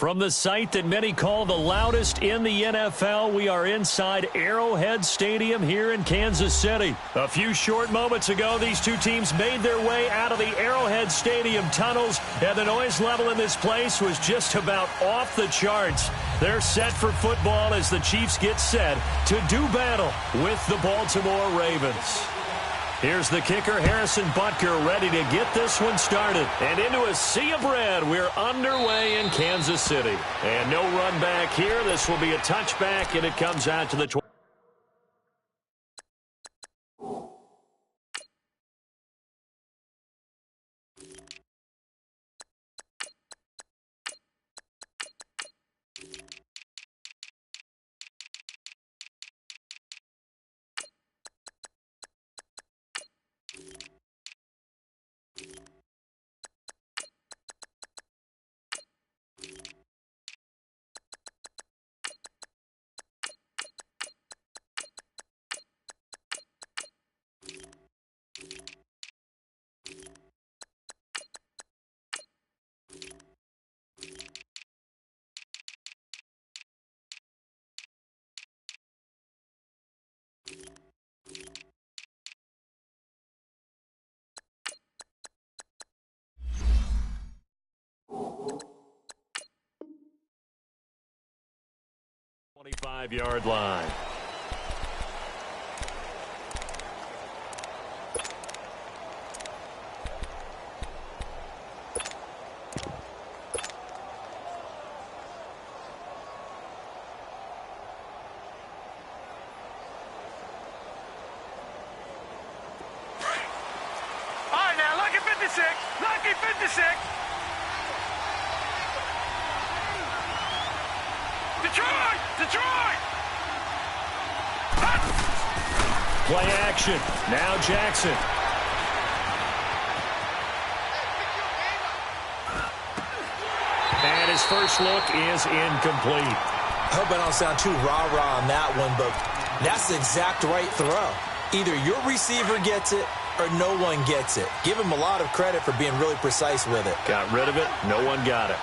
From the site that many call the loudest in the NFL, we are inside Arrowhead Stadium here in Kansas City. A few short moments ago, these two teams made their way out of the Arrowhead Stadium tunnels, and the noise level in this place was just about off the charts. They're set for football as the Chiefs get set to do battle with the Baltimore Ravens. Here's the kicker, Harrison Butker, ready to get this one started. And into a sea of red, we're underway in Kansas City. And no run back here. This will be a touchback, and it comes out to the 20. Yard line. All right, now lucky 56. Lucky 56. Detroit! Detroit! Play action. Now Jackson. And his first look is incomplete. I hope I don't sound too rah-rah on that one, but that's the exact right throw. Either your receiver gets it or no one gets it. Give him a lot of credit for being really precise with it. Got rid of it. No one got it.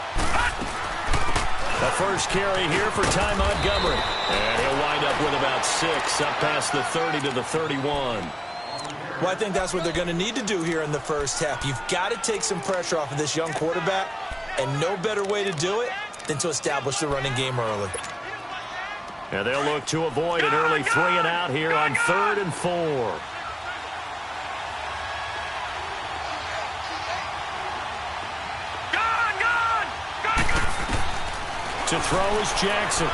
The first carry here for Ty Montgomery. And he'll wind up with about 6, up past the 30 to the 31. Well, I think that's what they're going to need to do here in the first half. You've got to take some pressure off of this young quarterback, and no better way to do it than to establish the running game early. And they'll look to avoid an early 3 and out here on 3rd and 4. To throw is Jackson.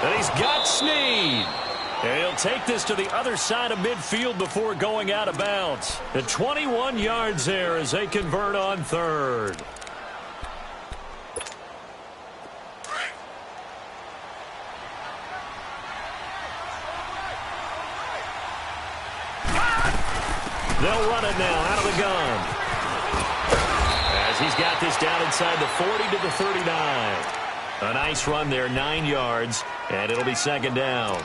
And he's got Snead. And he'll take this to the other side of midfield before going out of bounds. And 21 yards there as they convert on 3rd. They'll run it now out of the gun. He's got this down inside the 40 to the 39. A nice run there, 9 yards, and it'll be 2nd down.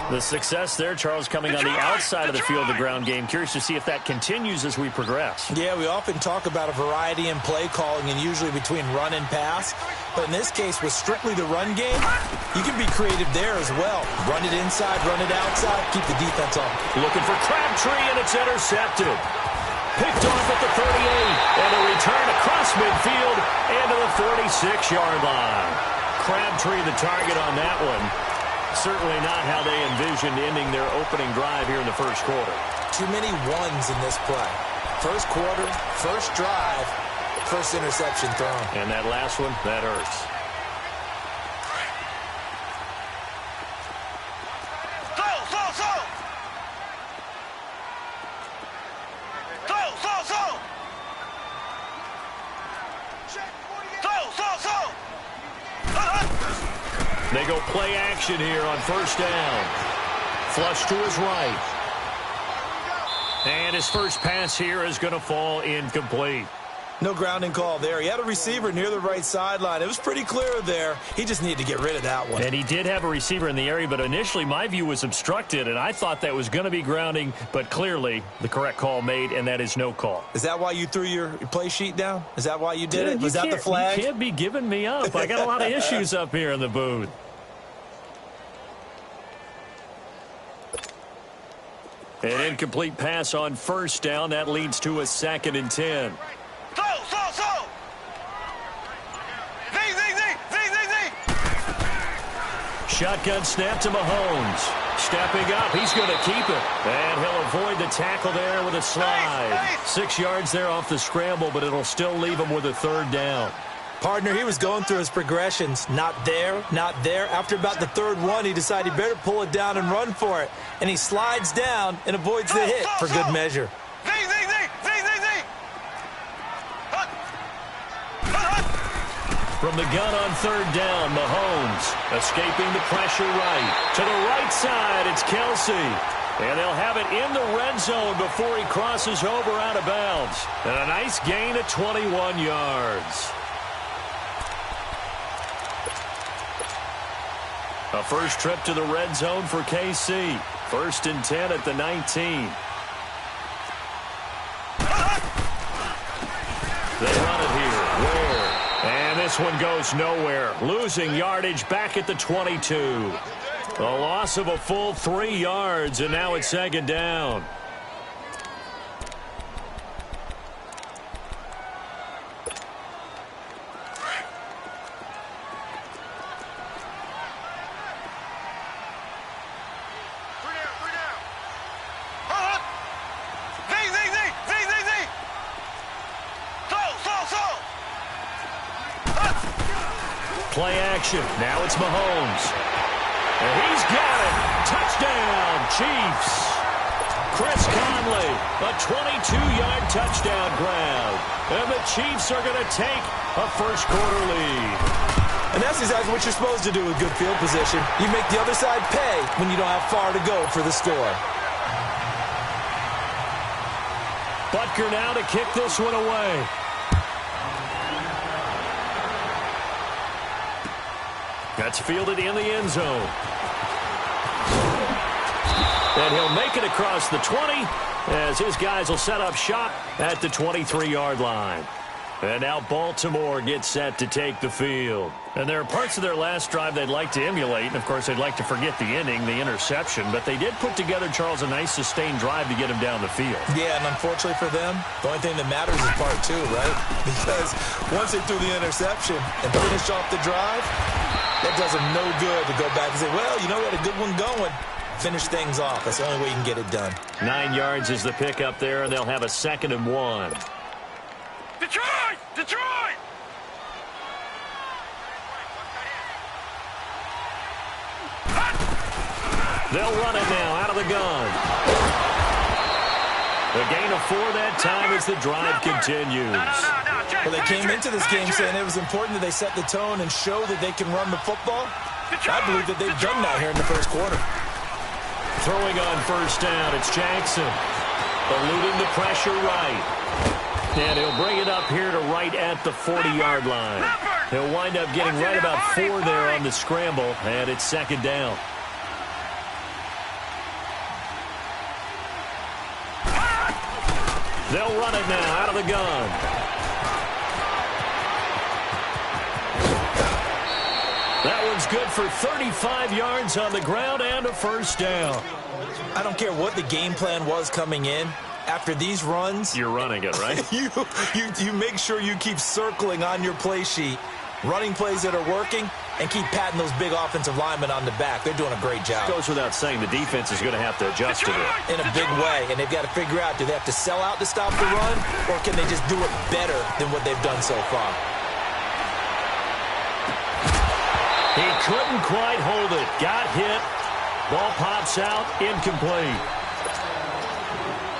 The success there, Charles, coming on the outside of the field, the ground game. Curious to see if that continues as we progress. Yeah, we often talk about a variety in play calling and usually between run and pass. But in this case, with strictly the run game, you can be creative there as well. Run it inside, run it outside, keep the defense on. Looking for Crabtree, and it's intercepted. Picked off at the 38, and a return across midfield and to the 46-yard line. Crabtree the target on that one. Certainly not how they envisioned ending their opening drive here in the first quarter. Too many ones in this play. First quarter, first drive, first interception thrown. And that last one, that hurts. They go play action here on 1st down. Flush to his right. And his first pass here is going to fall incomplete. No grounding call there. He had a receiver near the right sideline. It was pretty clear there. He just needed to get rid of that one. And he did have a receiver in the area, but initially my view was obstructed, and I thought that was going to be grounding, but clearly the correct call made, and that is no call. Is that why you threw your play sheet down? Is that why you did it? Was that the flag? You can't be giving me up. I got a lot of issues up here in the booth. An incomplete pass on first down. That leads to a 2nd and 10. Shotgun snap to Mahomes. Stepping up, he's going to keep it. And he'll avoid the tackle there with a slide. 6 yards there off the scramble, but it'll still leave him with a 3rd down. Partner, he was going through his progressions. Not there, not there. After about the 3rd one, he decided he better pull it down and run for it. And he slides down and avoids the hit for good measure. From the gun on 3rd down, Mahomes escaping the pressure right. To the right side, it's Kelsey. And they'll have it in the red zone before he crosses over out of bounds. And a nice gain of 21 yards. A first trip to the red zone for KC. 1st and 10 at the 19. They run it here. Where? And this one goes nowhere. Losing yardage back at the 22. A loss of a full 3 yards, and now it's 2nd down. Play action. Now it's Mahomes. And he's got it. Touchdown, Chiefs. Chris Conley, a 22-yard touchdown grab. And the Chiefs are going to take a first-quarter lead. And that's exactly what you're supposed to do with good field position. You make the other side pay when you don't have far to go for the score. Butker now to kick this one away. That's fielded in the end zone. And he'll make it across the 20 as his guys will set up shop at the 23-yard line. And now Baltimore gets set to take the field. And there are parts of their last drive they'd like to emulate. And, of course, they'd like to forget the ending, the interception. But they did put together, Charles, a nice sustained drive to get him down the field. Yeah, and unfortunately for them, the only thing that matters is part 2, right? Because once they threw the interception and finished off the drive, that does them no good to go back and say, well, you know, we had a good one going. Finish things off. That's the only way you can get it done. 9 yards is the pickup there, and they'll have a 2nd and 1. Detroit! Detroit! They'll run it now out of the gun. A gain of 4 that time as the drive continues. Well, they came into this game saying it was important that they set the tone and show that they can run the football. I believe that they've done that here in the first quarter. Throwing on first down, it's Jackson. Eluding the pressure right. And he'll bring it up here to right at the 40-yard line. He'll wind up getting right about 4 there on the scramble, and it's 2nd down. They'll run it now out of the gun. That one's good for 35 yards on the ground and a first down. I don't care what the game plan was coming in. After these runs, you're running it, right? you make sure you keep circling on your play sheet, running plays that are working, and keep patting those big offensive linemen on the back. They're doing a great job. Goes without saying the defense is going to have to adjust to it. In a big way, and they've got to figure out, do they have to sell out to stop the run, or can they just do it better than what they've done so far? He couldn't quite hold it. Got hit. Ball pops out. Incomplete.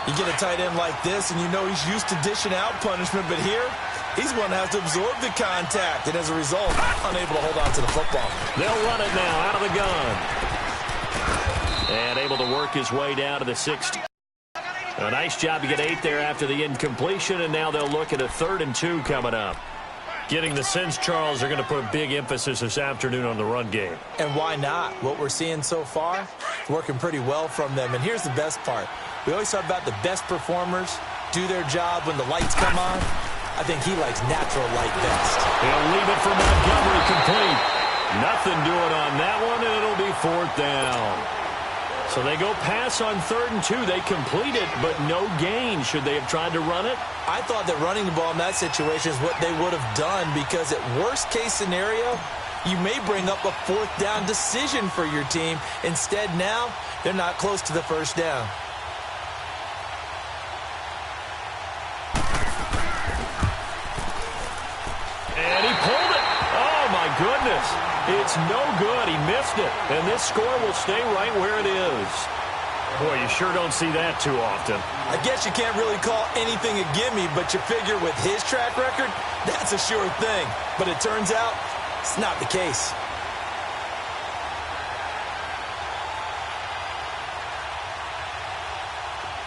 You get a tight end like this, and you know he's used to dishing out punishment, but here, he's one that has to absorb the contact, and as a result, unable to hold on to the football. They'll run it now out of the gun. And able to work his way down to the 60. A nice job to get 8 there after the incompletion, and now they'll look at a 3rd and 2 coming up. Getting the sense, Charles, they're going to put big emphasis this afternoon on the run game. And why not? What we're seeing so far, working pretty well from them. And here's the best part. We always talk about the best performers do their job when the lights come on. I think he likes natural light best. He'll leave it for Montgomery complete. Nothing doing on that one, and it'll be 4th down. So they go pass on 3rd and 2. They complete it, but no gain. Should they have tried to run it? I thought that running the ball in that situation is what they would have done, because at worst case scenario, you may bring up a 4th down decision for your team. Instead, now, they're not close to the 1st down. And he pulled it. Oh, my goodness. It's no good. He missed it. And this score will stay right where it is. Boy, you sure don't see that too often. I guess you can't really call anything a gimme, but you figure with his track record, that's a sure thing. But it turns out, it's not the case.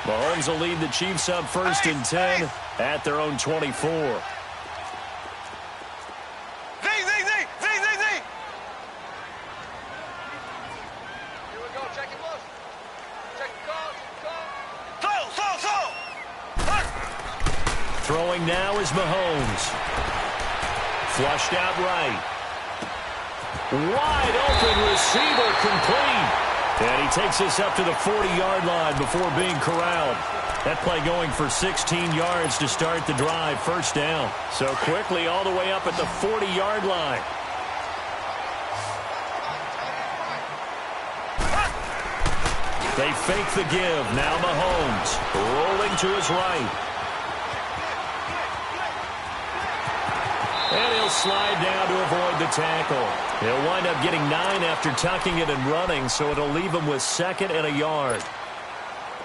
Mahomes will lead the Chiefs up 1st and 10 at their own 24. Throwing now is Mahomes. Flushed out right. Wide open receiver complete. And he takes this up to the 40-yard line before being corralled. That play going for 16 yards to start the drive. 1st down. So quickly all the way up at the 40-yard line. They fake the give. Now Mahomes rolling to his right. And he'll slide down to avoid the tackle. He'll wind up getting 9 after tucking it and running, so it'll leave him with 2nd and a yard.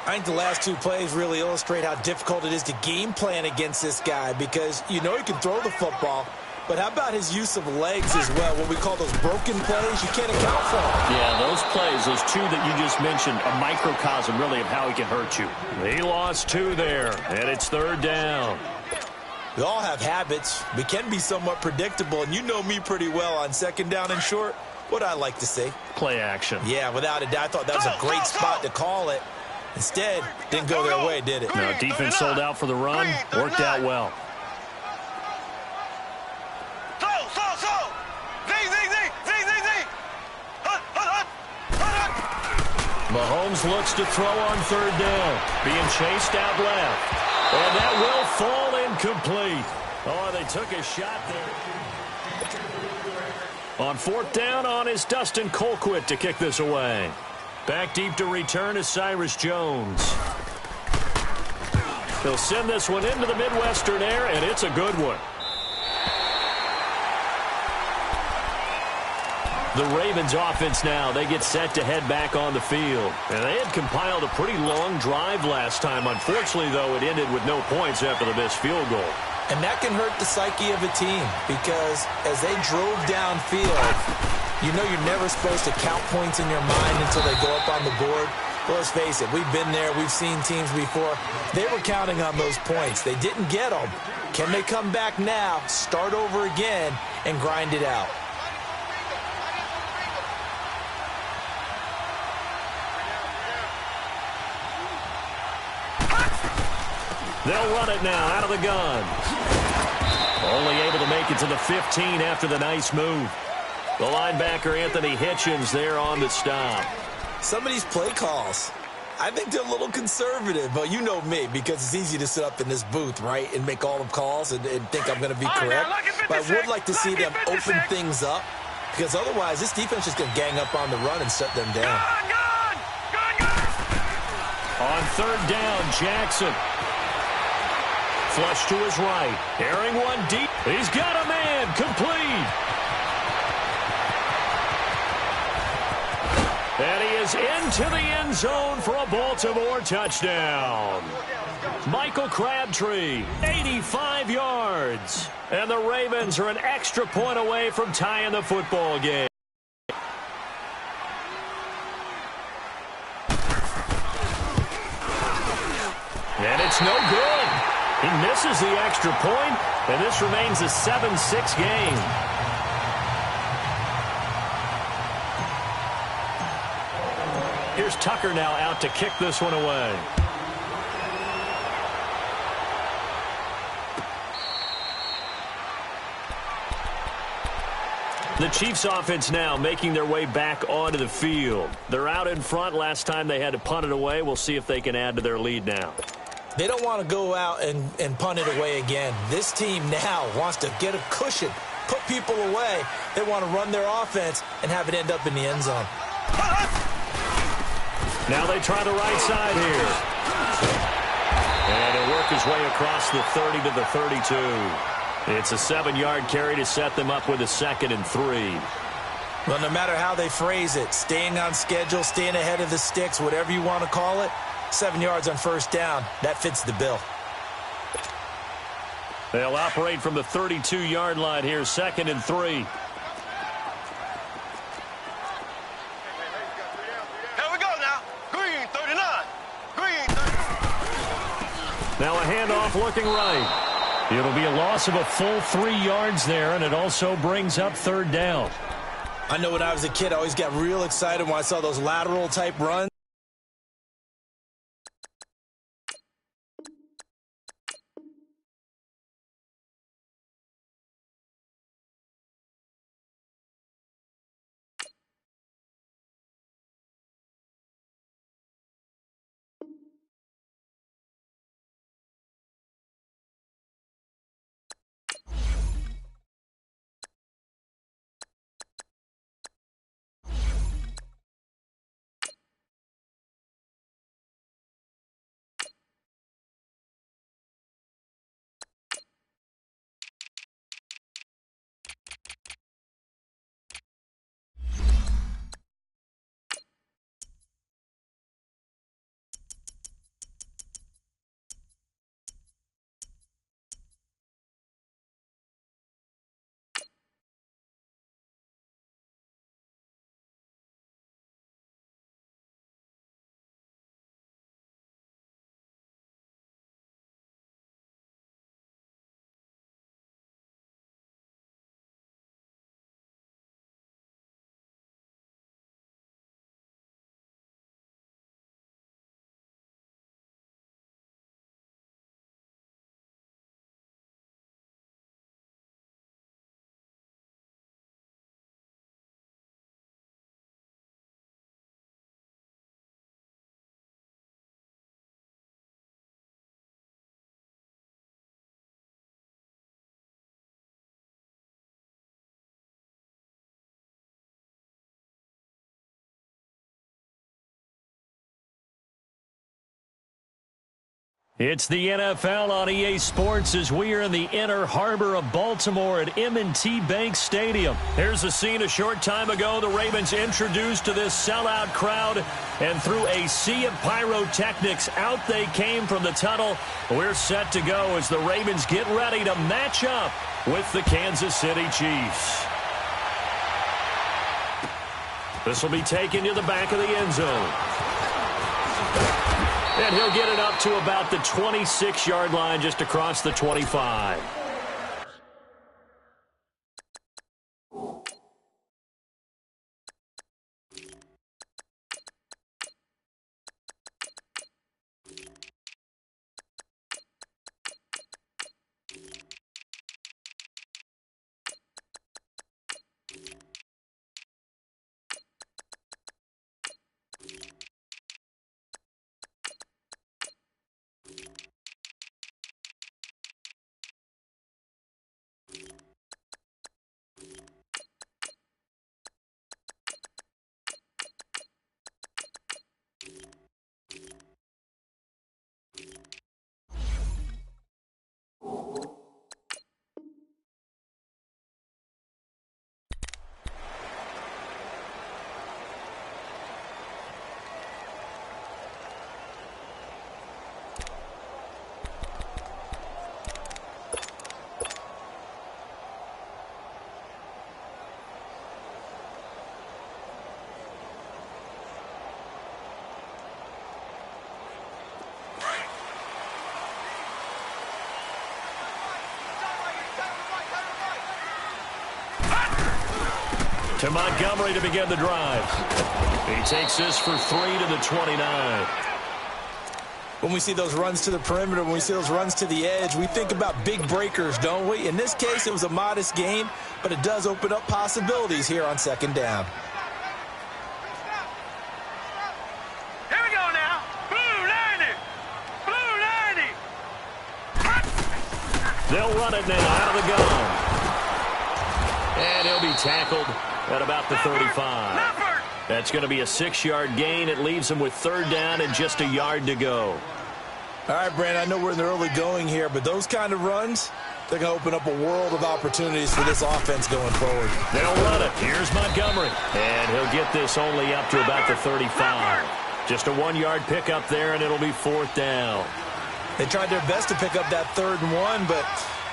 I think the last 2 plays really illustrate how difficult it is to game plan against this guy, because you know he can throw the football, but how about his use of legs as well? What we call those broken plays, you can't account for them. Yeah, those plays, those 2 that you just mentioned, a microcosm really of how he can hurt you. He lost 2 there, and it's 3rd down. We all have habits. We can be somewhat predictable, and you know me pretty well on 2nd down and short. What I like to see. Play action. Yeah, without a doubt. I thought that was a great spot to call it. Instead, didn't go their way, did it? No, defense sold out for the run. Worked out well. Mahomes looks to throw on 3rd down. Being chased out left. And that will fall incomplete. Oh, they took a shot there. On 4th down on is Dustin Colquitt to kick this away. Back deep to return is Cyrus Jones. He'll send this one into the Midwestern air, and it's a good one. The Ravens offense now, they get set to head back on the field. And they had compiled a pretty long drive last time. Unfortunately, though, it ended with no points after the missed field goal. And that can hurt the psyche of a team, because as they drove downfield, you know you're never supposed to count points in your mind until they go up on the board. Well, let's face it, we've been there, we've seen teams before. They were counting on those points. They didn't get them. Can they come back now, start over again, and grind it out? They'll run it now out of the gun. Only able to make it to the 15 after the nice move. The linebacker, Anthony Hitchens, there on the stop. Some of these play calls, I think they're a little conservative. But you know me, because it's easy to sit up in this booth, right, and make all the calls and think I'm going to be correct. But I would like to see them open things up, because otherwise this defense is going to gang up on the run and shut them down. On 3rd down, Jackson. Flush to his right. Airing one deep. He's got a man. Complete. And he is into the end zone for a Baltimore touchdown. Michael Crabtree, 85 yards. And the Ravens are an extra point away from tying the football game. And it's no good. He misses the extra point, and this remains a 7-6 game. Here's Tucker now out to kick this one away. The Chiefs offense now making their way back onto the field. They're out in front. Last time they had to punt it away. We'll see if they can add to their lead now. They don't want to go out and punt it away again. This team now wants to get a cushion, put people away. They want to run their offense and have it end up in the end zone. Now they try the right side here. And he'll work his way across the 30 to the 32. It's a 7-yard carry to set them up with a 2nd and 3. Well, no matter how they phrase it, staying on schedule, staying ahead of the sticks, whatever you want to call it, 7 yards on first down, that fits the bill. They'll operate from the 32-yard line here, 2nd and 3. Here we go now. Green 39. Green 39. Now a handoff looking right. It'll be a loss of a full 3 yards there, and it also brings up 3rd down. I know when I was a kid, I always got real excited when I saw those lateral-type runs. It's the NFL on EA Sports as we are in the inner harbor of Baltimore at M&T Bank Stadium. Here's a scene a short time ago. The Ravens introduced to this sellout crowd, and through a sea of pyrotechnics, out they came from the tunnel. We're set to go as the Ravens get ready to match up with the Kansas City Chiefs. This will be taken to the back of the end zone. And he'll get it up to about the 26-yard line, just across the 25. To Montgomery to begin the drive. He takes this for 3 to the 29. When we see those runs to the perimeter, when we see those runs to the edge, we think about big breakers, don't we? In this case, it was a modest gain, but it does open up possibilities here on second down. Here we go now. Blue 90. Blue 90. They'll run it now out of the gun. And he'll be tackled at about the 35. That's going to be a 6-yard gain. It leaves him with third down and just a yard to go. All right, Brandon, I know we're in the early going here, but those kind of runs, they're going to open up a world of opportunities for this offense going forward. They'll run it. Here's Montgomery. And he'll get this only up to about the 35. Just a 1-yard pickup there, and it'll be fourth down. They tried their best to pick up that 3rd and 1, but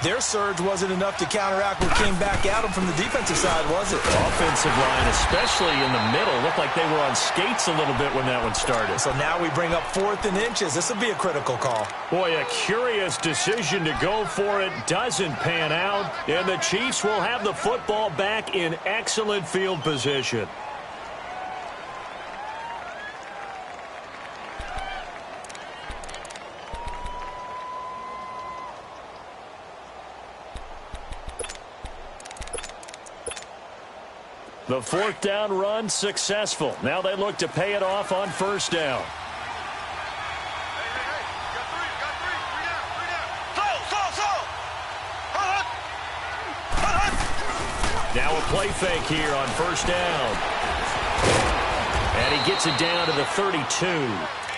their surge wasn't enough to counteract what came back at them from the defensive side, was it? Offensive line, especially in the middle, looked like they were on skates a little bit when that one started. So now we bring up 4th and inches. This will be a critical call. Boy, a curious decision to go for it. Doesn't pan out, and the Chiefs will have the football back in excellent field position. The 4th down run successful. Now they look to pay it off on first down. Now a play fake here on first down. And he gets it down to the 32.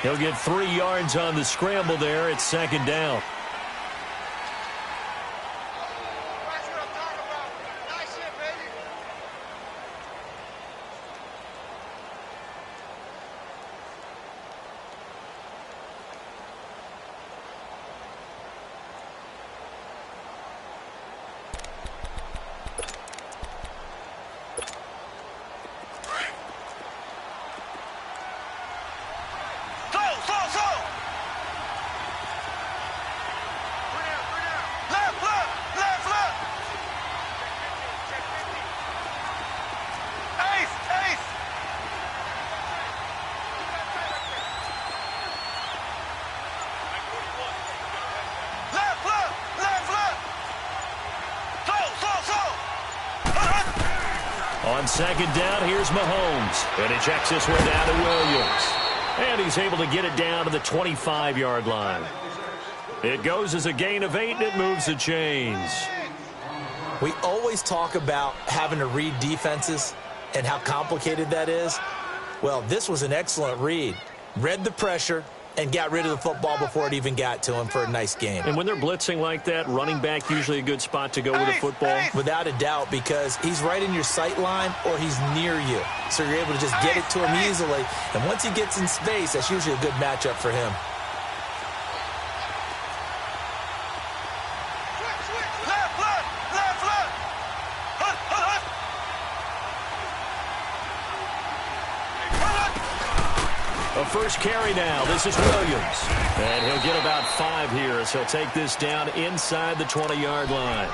He'll get 3 yards on the scramble there. It's second down. On second down, here's Mahomes. And he checks this one down to Williams. And he's able to get it down to the 25-yard line. It goes as a gain of 8, and it moves the chains. We always talk about having to read defenses and how complicated that is. Well, this was an excellent read. Read the pressure and got rid of the football before it even got to him for a nice game. And when they're blitzing like that, running back usually a good spot to go with the football? Without a doubt, because he's right in your sight line or he's near you. So you're able to just get it to him easily. And once he gets in space, that's usually a good matchup for him. A first carry now. This is Williams. And he'll get about 5 here as he'll take this down inside the 20-yard line.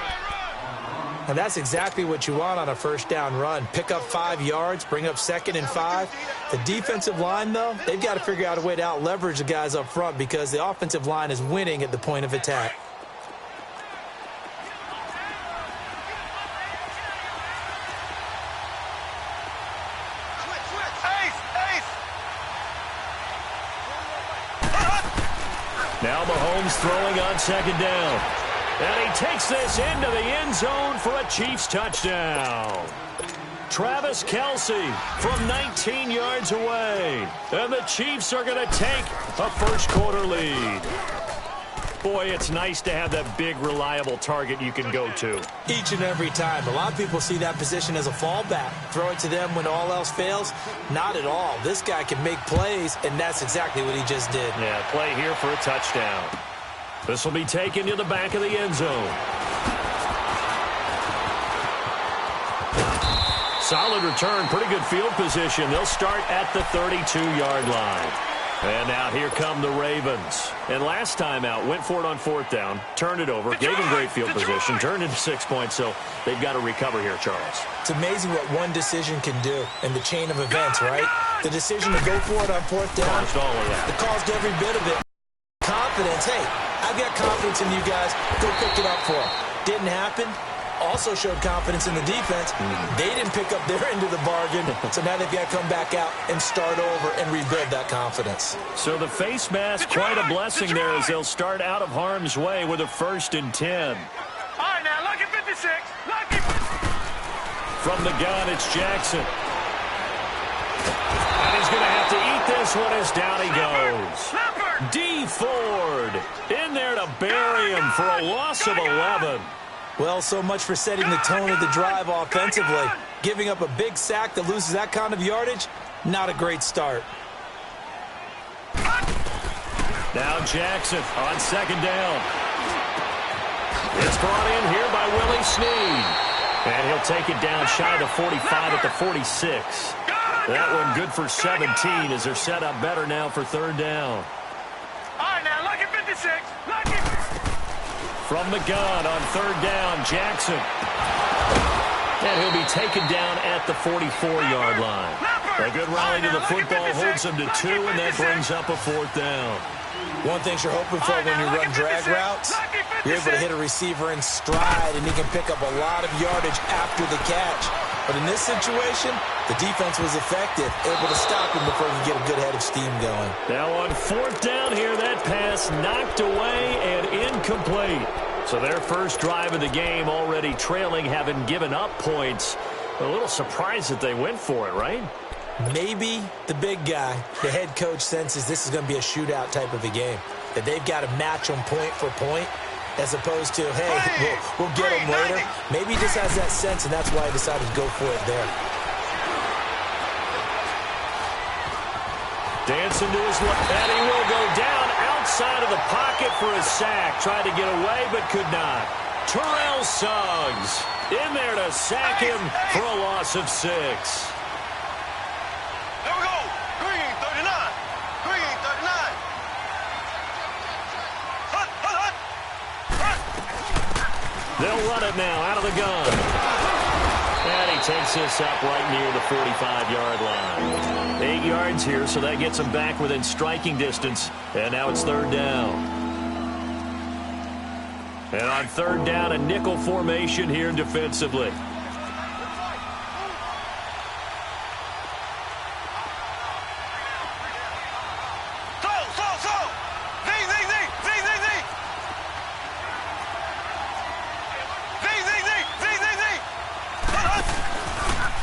And that's exactly what you want on a first down run. Pick up 5 yards, bring up 2nd and 5. The defensive line, though, they've got to figure out a way to out-leverage the guys up front because the offensive line is winning at the point of attack. Now Mahomes throwing on second down. And he takes this into the end zone for a Chiefs touchdown. Travis Kelce from 19 yards away. And the Chiefs are going to take a first-quarter lead. Boy, it's nice to have that big, reliable target you can go to. Each and every time. A lot of people see that position as a fallback. Throw it to them when all else fails. Not at all. This guy can make plays, and that's exactly what he just did. Yeah, play here for a touchdown. This will be taken to the back of the end zone. Solid return, pretty good field position. They'll start at the 32-yard line. And now here come the Ravens. And last time out, went for it on 4th down, turned it over, gave them great field position, turned into 6 points, so they've got to recover here, Charles. It's amazing what one decision can do in the chain of events, right? The decision to go for it on 4th down, Caused all of that. it caused every bit of it. Confidence, hey, I've got confidence in you guys. Go pick it up for them. Didn't happen. Also showed confidence in the defense. They didn't pick up their end of the bargain, so now they've got to come back out and start over and rebuild that confidence. So the face mask, quite a blessing there as they'll start out of harm's way with a 1st and 10. All right, now, lucky 56. Lucky. From the gun, it's Jackson. And he's going to have to eat this one as down he goes. D. Ford in there to bury him for a loss of 11. Well, so much for setting the tone of the drive offensively. Giving up a big sack that loses that kind of yardage, not a great start. Now Jackson on 2nd down. It's brought in here by Willie Snead. And he'll take it down shy of the 45 at the 46. That one good for 17 as they're set up better now for 3rd down. All right, now, lucky 56. Lucky. From the gun on 3rd down, Jackson. And he'll be taken down at the 44-yard line. A good rally to the football holds him to 2, and that brings up a 4th down. One thing you're hoping for when you run drag routes, you're able to hit a receiver in stride, and he can pick up a lot of yardage after the catch. But in this situation, the defense was effective, able to stop him before he could get a good head of steam going. Now on 4th down here, that pass knocked away and incomplete. So their first drive of the game already trailing, having given up points. A little surprised that they went for it, right? Maybe the big guy, the head coach, senses this is going to be a shootout type of a game, that they've got to match them point for point, as opposed to, hey, we'll get them later. Maybe he just has that sense, and that's why he decided to go for it there. Dancing to his left, and he will go down outside of the pocket for a sack. Tried to get away, but could not. Terrell Suggs in there to sack him for a loss of 6. There we go. Green, 39. Green, 39. Hut, hut, hut. They'll run it now out of the gun. And he takes this up right near the 45-yard line. 8 yards here, so that gets him back within striking distance. And now it's 3rd down. And on 3rd down, a nickel formation here defensively.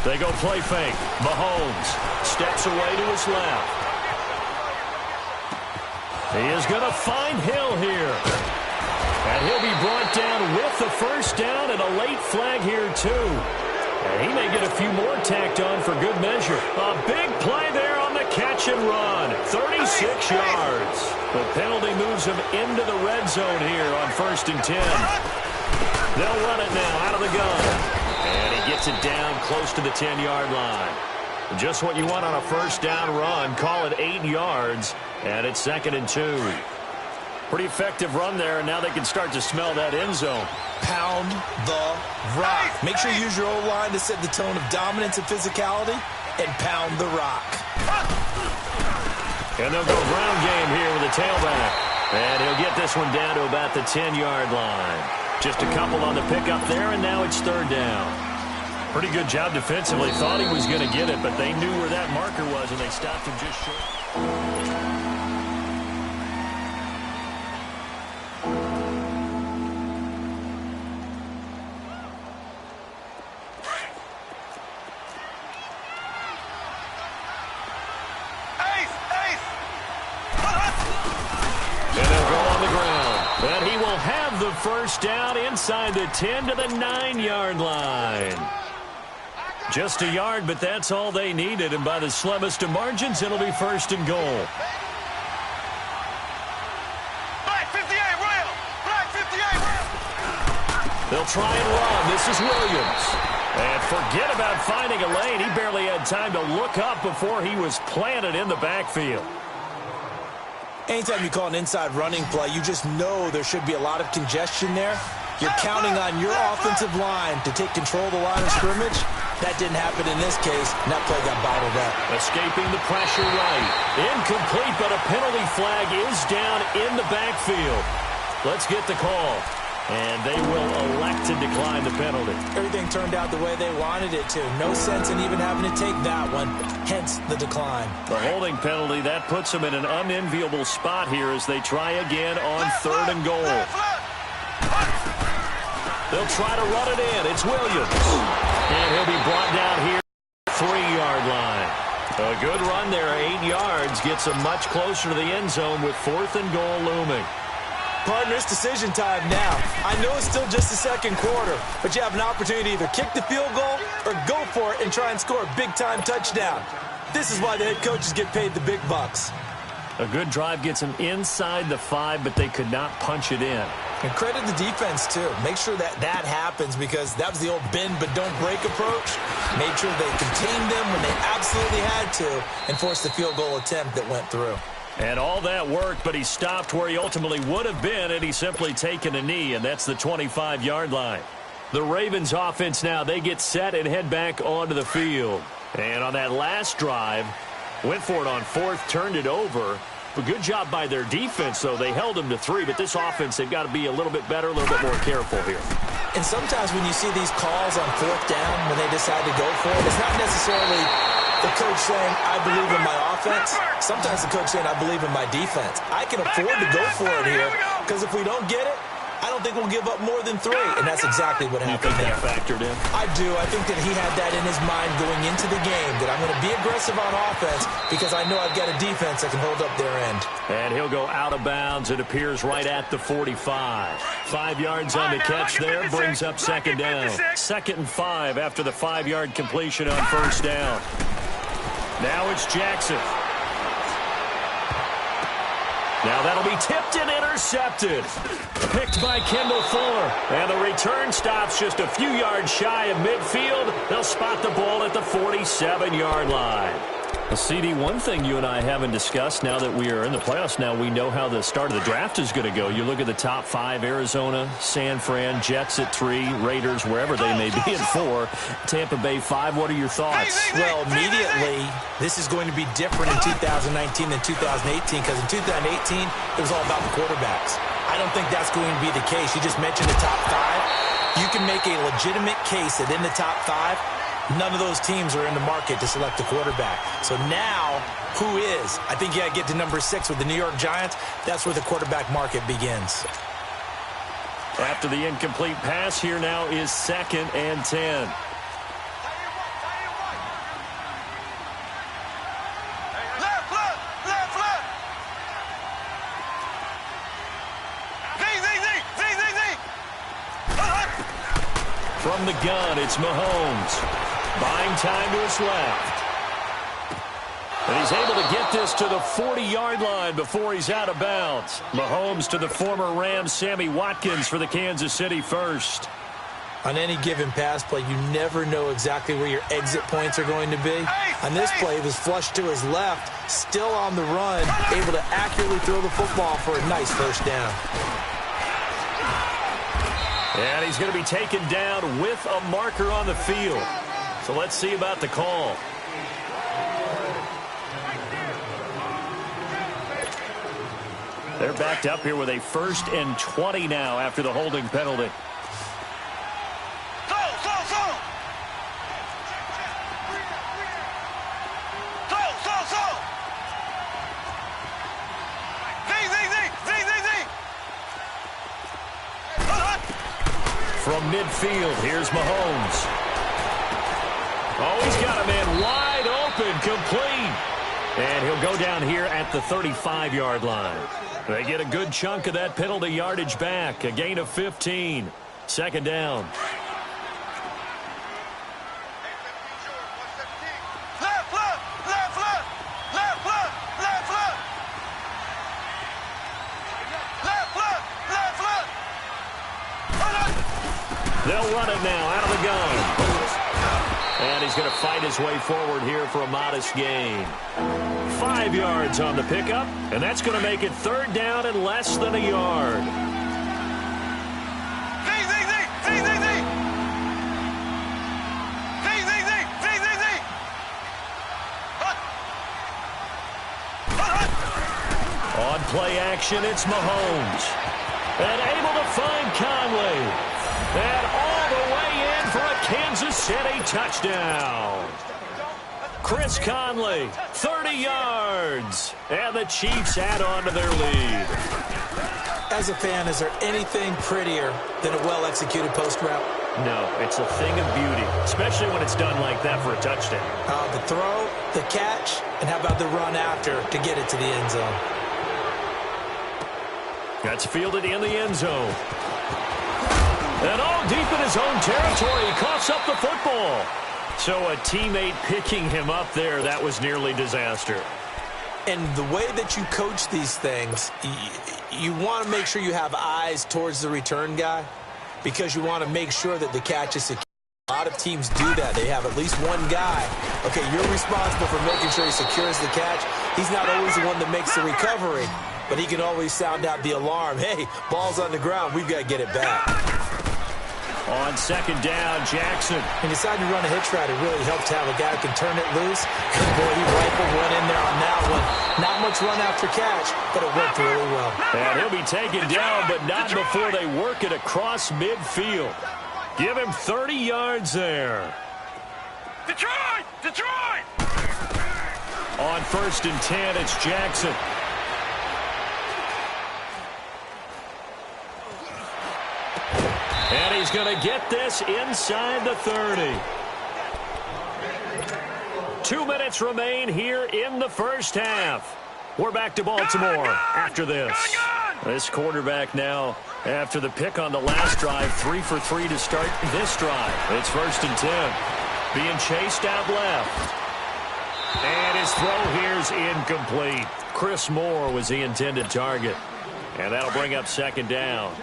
They go play fake. Mahomes steps away to his left. He is going to find Hill here. And he'll be brought down with the 1st down and a late flag here too. And he may get a few more tacked on for good measure. A big play there on the catch and run. 36 yards. The penalty moves him into the red zone here on 1st and 10. They'll run it now out of the gun. And he gets it down close to the 10-yard line. Just what you want on a 1st down run. Call it 8 yards, and it's 2nd and 2. Pretty effective run there, and now they can start to smell that end zone. Pound the rock. Make sure you use your O-line to set the tone of dominance and physicality, and pound the rock. And they'll go ground game here with the tailback. And he'll get this one down to about the 10-yard line. Just a couple on the pickup there, and now it's 3rd down. Pretty good job defensively. Thought he was going to get it, but they knew where that marker was, and they stopped him just short. And he will have the 1st down inside the 10 to the 9-yard line. Just a yard, but that's all they needed. And by the slimmest of margins, it'll be 1st and goal. Black 58, Royal. Black 58, Royal. They'll try and run. This is Williams. And forget about finding a lane. He barely had time to look up before he was planted in the backfield. Anytime you call an inside running play, you just know there should be a lot of congestion there. You're counting on your offensive line to take control of the line of scrimmage. That didn't happen in this case, and that play got bottled up. Escaping the pressure right. Incomplete, but a penalty flag is down in the backfield. Let's get the call. And they will elect to decline the penalty. Everything turned out the way they wanted it to. No sense in even having to take that one, hence the decline. The holding penalty, that puts them in an unenviable spot here as they try again on 3rd and goal. They'll try to run it in. It's Williams. And he'll be brought down here, 3-yard line. A good run there, 8 yards. Gets them much closer to the end zone with 4th and goal looming. Partner, it's decision time now. I know it's still just the second quarter, but you have an opportunity to either kick the field goal or go for it and try and score a big-time touchdown. This is why the head coaches get paid the big bucks. A good drive gets them inside the 5, but they could not punch it in. And credit the defense, too. Make sure that happens because that was the old bend but don't break approach. Made sure they contained them when they absolutely had to and forced the field goal attempt that went through. And all that worked, but he stopped where he ultimately would have been, and he's simply taken a knee, and that's the 25-yard line. The Ravens offense now, they get set and head back onto the field. And on that last drive, went for it on 4th, turned it over. But good job by their defense, though. They held them to 3, but this offense, they've got to be a little bit better, a little bit more careful here. And sometimes when you see these calls on 4th down, when they decide to go for it, it's not necessarily the coach saying, I believe in my offense. Sometimes the coach saying, I believe in my defense. I can afford to go for it here because if we don't get it, I don't think we'll give up more than 3. And that's exactly what happened there. You think that factored in? I do. I think that he had that in his mind going into the game, that I'm going to be aggressive on offense because I know I've got a defense that can hold up their end. And he'll go out of bounds. It appears right at the 45. 5 yards on the catch there. Brings up 2nd down. 2nd and 5 after the 5-yard completion on 1st down. Now it's Jackson. Now that'll be tipped and intercepted. Picked by Kendall Fuller. And the return stops just a few yards shy of midfield. They'll spot the ball at the 47-yard line. CD, one thing you and I haven't discussed now that we are in the playoffs now, we know how the start of the draft is going to go. You look at the top 5, Arizona, San Fran, Jets at 3, Raiders, wherever they may be at 4, Tampa Bay 5. What are your thoughts? Well, immediately, this is going to be different in 2019 than 2018 because in 2018, it was all about the quarterbacks. I don't think that's going to be the case. You just mentioned the top 5. You can make a legitimate case that in the top 5, none of those teams are in the market to select a quarterback. So now, who is? I think you got to get to number 6 with the New York Giants. That's where the quarterback market begins. After the incomplete pass, here now is 2nd and 10. From the gun, it's Mahomes. Buying time to his left. And he's able to get this to the 40-yard line before he's out of bounds. Mahomes to the former Rams, Sammy Watkins for the Kansas City first. On any given pass play, you never know exactly where your exit points are going to be. On this play, it was flushed to his left, still on the run, able to accurately throw the football for a nice 1st down. And he's going to be taken down with a marker on the field. So let's see about the call. They're backed up here with a 1st and 20 now after the holding penalty. From midfield, here's Mahomes. Oh, he's got a man wide open, complete. And he'll go down here at the 35-yard line. They get a good chunk of that penalty yardage back. A gain of 15. 2nd down. They'll run it now out of the gun. And he's going to fight his way forward here for a modest gain. 5 5 yards on the pickup, and that's going to make it 3rd down and less than a yard. On play action, it's Mahomes. And able to find Conley. And all the way in for a Kansas City touchdown. Chris Conley, 30 yards. And the Chiefs add on to their lead. As a fan, is there anything prettier than a well-executed post route? No, it's a thing of beauty, especially when it's done like that for a touchdown. The throw, the catch, and how about the run after to get it to the end zone? That's fielded in the end zone. And all deep in his own territory, he coughs up the football. So a teammate picking him up there, that was nearly disaster. And the way that you coach these things, you want to make sure you have eyes towards the return guy because you want to make sure that the catch is secure. A lot of teams do that. They have at least one guy. Okay, you're responsible for making sure he secures the catch. He's not always the one that makes the recovery, but he can always sound out the alarm. Hey, ball's on the ground. We've got to get it back. On 2nd down, Jackson. And decided to run a hitch route. It really helped to have a guy who can turn it loose. And boy, he rifled one in there on that one. Not much run after catch, but it worked really well. And he'll be taken down, but not before they work it across midfield. Give him 30 yards there. Detroit! Detroit! On 1st and 10, it's Jackson. And he's going to get this inside the 30. 2 minutes remain here in the first half. We're back to Baltimore after this. This quarterback now, after the pick on the last drive, 3 for 3 to start this drive. It's 1st and 10. Being chased out left. And his throw here's incomplete. Chris Moore was the intended target. And that'll bring up 2nd down.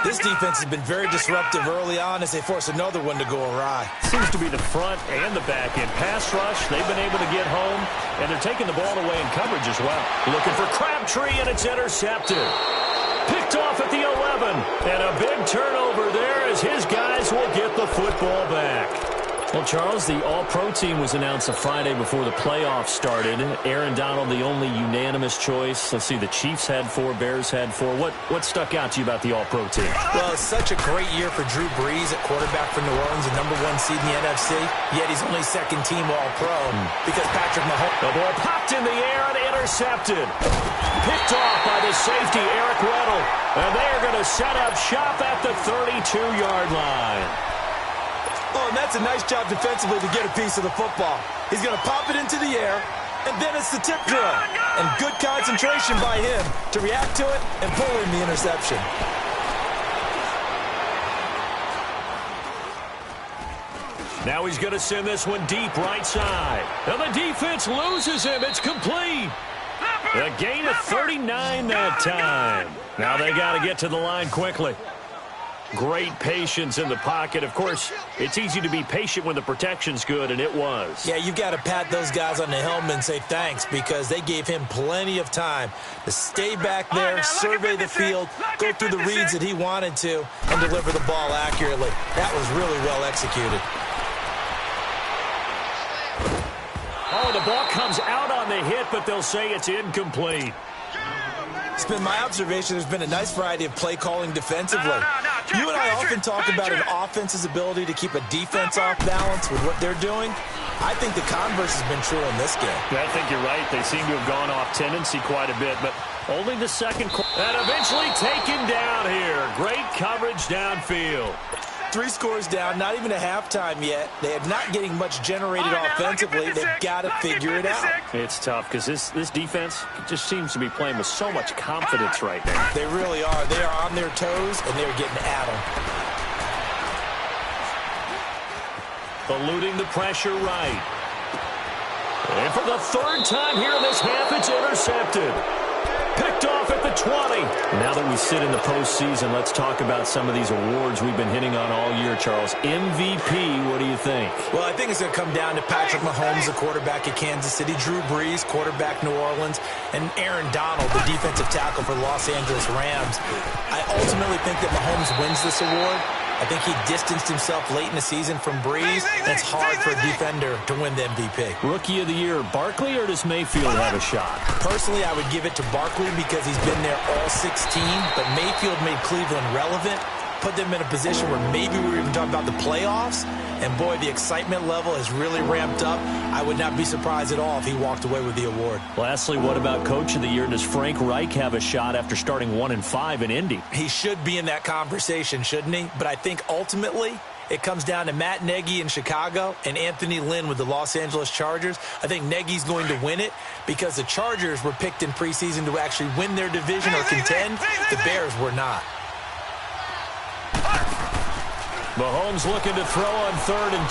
This defense has been very disruptive early on as they force another one to go awry. Seems to be the front and the back end. Pass rush, they've been able to get home, and they're taking the ball away in coverage as well. Looking for Crabtree, and it's intercepted. Picked off at the 11, and a big turnover there as his guys will get the football back. Well, Charles, the All-Pro team was announced a Friday before the playoffs started. Aaron Donald, the only unanimous choice. Let's see, the Chiefs had 4, Bears had 4. What stuck out to you about the All-Pro team? Well, it's such a great year for Drew Brees at quarterback for New Orleans, the #1 seed in the NFC. Yet he's only 2nd team All-Pro because Patrick Mahomes. The ball popped in the air and intercepted. Picked off by the safety, Eric Weddle. And they're going to set up shop at the 32-yard line. Oh, and that's a nice job defensively to get a piece of the football. He's going to pop it into the air, and then it's the tip drill. And good concentration by him to react to it and pull in the interception. Now he's going to send this one deep right side. And the defense loses him. It's complete. A gain of 39 that time. Now they got to get to the line quickly. Great patience in the pocket. Of course, it's easy to be patient when the protection's good, and it was. Yeah, you've got to pat those guys on the helmet and say thanks because they gave him plenty of time to stay back there, survey the field, go through the reads that he wanted to, and deliver the ball accurately. That was really well executed. Oh, the ball comes out on the hit, but they'll say it's incomplete. It's been my observation there's been a nice variety of play calling defensively. You and I often talk about an offense's ability to keep a defense off balance with what they're doing. I think the converse has been true in this game. I think you're right. They seem to have gone off tendency quite a bit, but only the second quarter. And eventually taken down here. Great coverage downfield. 3 scores down, not even a halftime yet. They are not getting much generated offensively. They've got to figure it out. It's tough because this defense just seems to be playing with so much confidence right now. They really are. They are on their toes, and they're getting at them. Eluding the pressure right. And for the 3rd time here in this half, it's intercepted. Picked off at the 20. Now that we sit in the postseason, let's talk about some of these awards we've been hitting on all year, Charles. MVP, what do you think? Well, I think it's going to come down to Patrick Mahomes, the quarterback at Kansas City, Drew Brees, quarterback New Orleans, and Aaron Donald, the defensive tackle for the Los Angeles Rams. I ultimately think that Mahomes wins this award. I think he distanced himself late in the season from Brees, and it's hard for a defender to win the MVP. Rookie of the year, Barkley, or does Mayfield have a shot? Personally, I would give it to Barkley because he's been there all 16, but Mayfield made Cleveland relevant, put them in a position where maybe we were even talking about the playoffs, and boy, the excitement level has really ramped up. I would not be surprised at all if he walked away with the award. Lastly, what about Coach of the Year? Does Frank Reich have a shot after starting 1-5 in Indy? He should be in that conversation, shouldn't he? But I think ultimately it comes down to Matt Nagy in Chicago and Anthony Lynn with the Los Angeles Chargers. I think Nagy's going to win it because the Chargers were picked in preseason to actually win their division or contend. The Bears were not. Mahomes looking to throw on 3rd and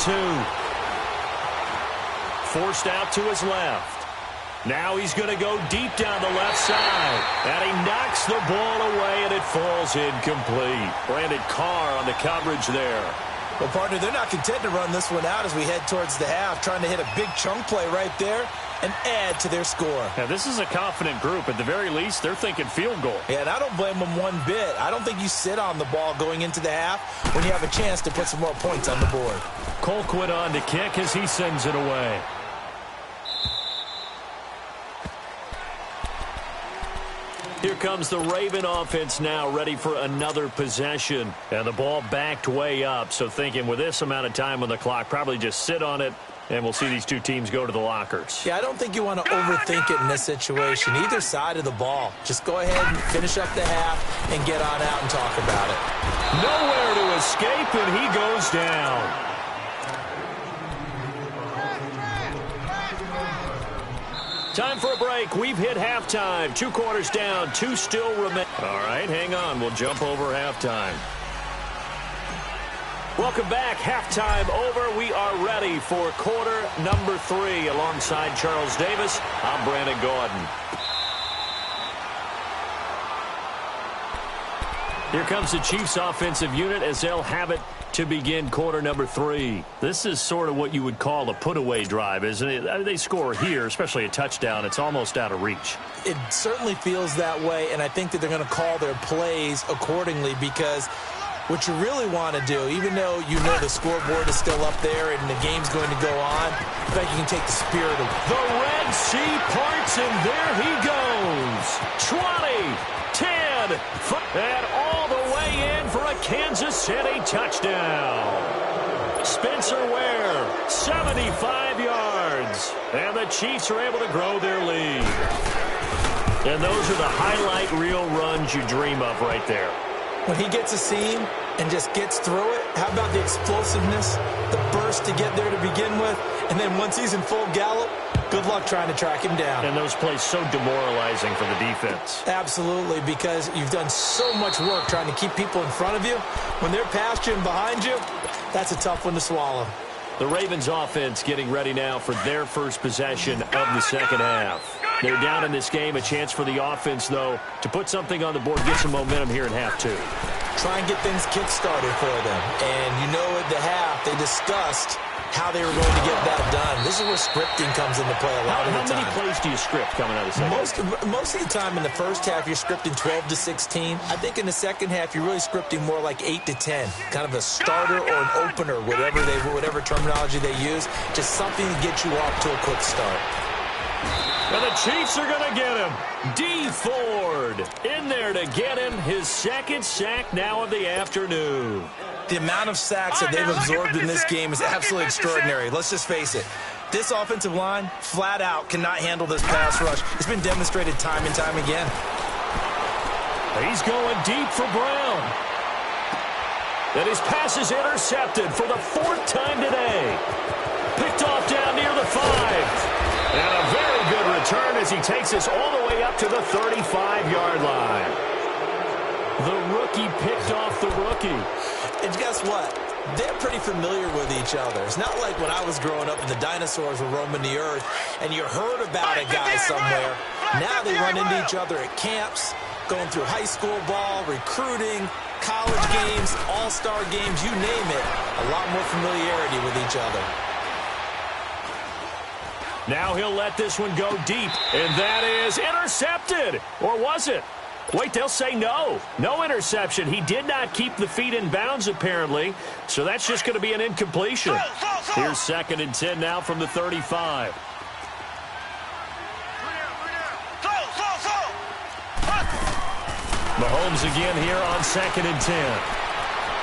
2. Forced out to his left. Now he's going to go deep down the left side. And he knocks the ball away, and it falls incomplete. Brandon Carr on the coverage there. Well, partner, they're not content to run this one out as we head towards the half, trying to hit a big chunk play right there and add to their score. Now, this is a confident group. At the very least, they're thinking field goal. Yeah, and I don't blame them one bit. I don't think you sit on the ball going into the half when you have a chance to put some more points on the board. Colquitt on to kick as he sends it away. Here comes the Raven offense now, ready for another possession. And the ball backed way up, so thinking with this amount of time on the clock, probably just sit on it, and we'll see these two teams go to the lockers. Yeah, I don't think you want to overthink it in this situation. Either side of the ball. Just go ahead and finish up the half and get on out and talk about it. Nowhere to escape, and he goes down. Time for a break. We've hit halftime. 2 quarters down, 2 still remain. All right, hang on. We'll jump over halftime. Welcome back. Halftime over. We are ready for quarter number 3. Alongside Charles Davis, I'm Brandon Gaudin. Here comes the Chiefs offensive unit as they'll have it to begin quarter number 3. This is sort of what you would call a put-away drive, isn't it? I mean, they score here, especially a touchdown. It's almost out of reach. It certainly feels that way, and I think that they're going to call their plays accordingly because what you really want to do, even though you know the scoreboard is still up there and the game's going to go on, I think you can take the spirit of the Red Sea parts, and there he goes. 20, 10, and all the way in for a Kansas City touchdown. Spencer Ware, 75 yards. And the Chiefs are able to grow their lead. And those are the highlight reel runs you dream of right there. When he gets a seam and just gets through it, how about the explosiveness, the burst to get there to begin with, and then once he's in full gallop, good luck trying to track him down. And those plays so demoralizing for the defense. Absolutely, because you've done so much work trying to keep people in front of you. When they're past you and behind you, that's a tough one to swallow. The Ravens offense getting ready now for their first possession of the second half. They're down in this game. A chance for the offense, though, to put something on the board, get some momentum here in half 2. Try and get things kick-started for them. And you know at the half, they discussed how they were going to get that done. This is where scripting comes into play a lot of the time. How many plays do you script coming out of the second half? Most of the time in the first half, you're scripting 12 to 16. I think in the second half, you're really scripting more like 8 to 10. Kind of a starter or an opener, whatever terminology they use. Just something to get you off to a quick start. And the Chiefs are going to get him. Dee Ford in there to get him his second sack now of the afternoon. The amount of sacks that they've absorbed in this game is absolutely extraordinary. Let's just face it. This offensive line, flat out, cannot handle this pass rush. It's been demonstrated time and time again. He's going deep for Brown. And his pass is intercepted for the 4th time today. Picked off down near the 5. And a very good return as he takes us all the way up to the 35-yard line. The rookie picked off the rookie. And guess what? They're pretty familiar with each other. It's not like when I was growing up and the dinosaurs were roaming the earth and you heard about a guy somewhere. Now they run into each other at camps. going through high school ball, recruiting, college games, all-star games, you name it. A lot more familiarity with each other. Now he'll let this one go deep, and that is intercepted. Or was it? Wait, they'll say no. No interception. He did not keep the feet in bounds, apparently, so that's just going to be an incompletion. Here's 2nd and 10 now from the 35. Mahomes again here on 2nd and 10.